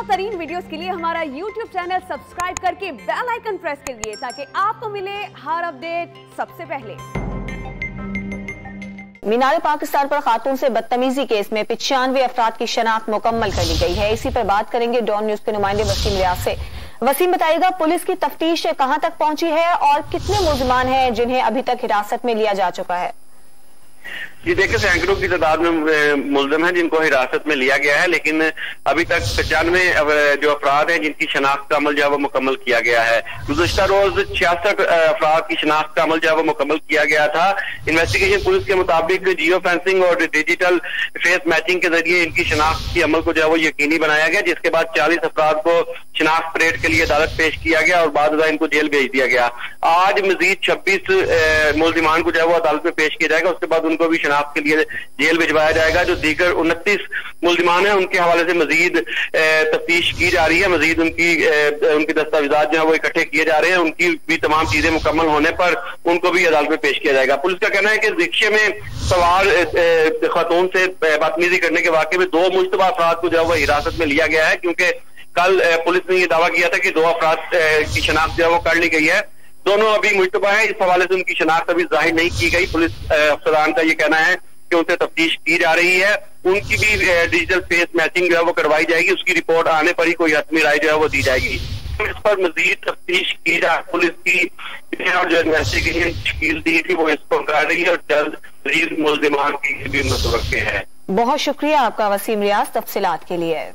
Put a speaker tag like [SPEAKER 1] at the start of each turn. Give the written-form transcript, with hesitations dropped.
[SPEAKER 1] तरीन वीडियोस के लिए हमारा YouTube चैनल सब्सक्राइब करके बेल आइकन प्रेस करिए ताकि आपको मिले हर अपडेट सबसे पहले।
[SPEAKER 2] मीनार पाकिस्तान पर खातून से बदतमीजी केस में 95 अफराद की शनाख्त मुकम्मल कर ली गई है। इसी पर बात करेंगे डॉन न्यूज के नुमाइंदे वसीम रियाज से। वसीम, बताइएगा पुलिस की तफ्तीश कहां तक पहुंची है और कितने मुलजिमान हैं जिन्हें अभी तक हिरासत में लिया जा चुका है?
[SPEAKER 3] जी देखिए, सैकड़ों की तादाद में मुल्जिम हैं जिनको हिरासत में लिया गया है, लेकिन अभी तक 95 जो अफराद हैं जिनकी शनाख्त का अमल जो है वो मुकम्मल किया गया है। गुज़श्ता रोज 66 अफराद की शनाख्त का अमल जो है वो मुकम्मल किया गया था। इन्वेस्टिगेशन पुलिस के मुताबिक जियो फेंसिंग और डिजिटल फेस मैचिंग के जरिए इनकी शनाख्त के अमल को जो है वो यकीनी बनाया गया, जिसके बाद 40 अफराद को शनाख्त परेड के लिए अदालत पेश किया गया और बाद इनको जेल भेज दिया गया। आज मजीद 26 मुल्जिमान को जो है वो अदालत में पेश किया जाएगा, उसके बाद उनको भी शनाख्त के लिए जेल भिजवाया जाएगा। जो दीगर 29 मुल्जिमान हैं उनके हवाले से मजीद तफ्तीश की जा रही है, मजीद उनकी दस्तावेजात जो है वो इकट्ठे किए जा रहे हैं। उनकी भी तमाम चीजें मुकम्मल होने पर उनको भी अदालत में पेश किया जाएगा। पुलिस का कहना है कि रिक्शे में सवार खातून से बदतमीजी करने के वाकये में 2 मुश्तबा अफराद को जो है वो हिरासत में लिया गया है, क्योंकि कल पुलिस ने यह दावा किया था कि 2 अफराद की शनाख्त जो है वो कर ली गई है। दोनों अभी मुश्तबा है, इस हवाले से उनकी शनाख्त अभी जाहिर नहीं की गई। पुलिस अफसरान का ये कहना है कि उनसे तफ्तीश की जा रही है। उनकी भी डिजिटल फेस मैचिंग जो है वो करवाई जाएगी, उसकी रिपोर्ट आने पर ही कोई हतमी राय जो है वो दी जाएगी। इस पर मजीद तफ्तीश की जा पुलिस की और जो इन्वेस्टिगेशन तश्कील दी थी वो इसको कर रही है और जल्द मजीद मुल्जिमान की भी मुतवक्किल है।
[SPEAKER 2] बहुत शुक्रिया आपका वसीम रियाज तफसीलात के लिए।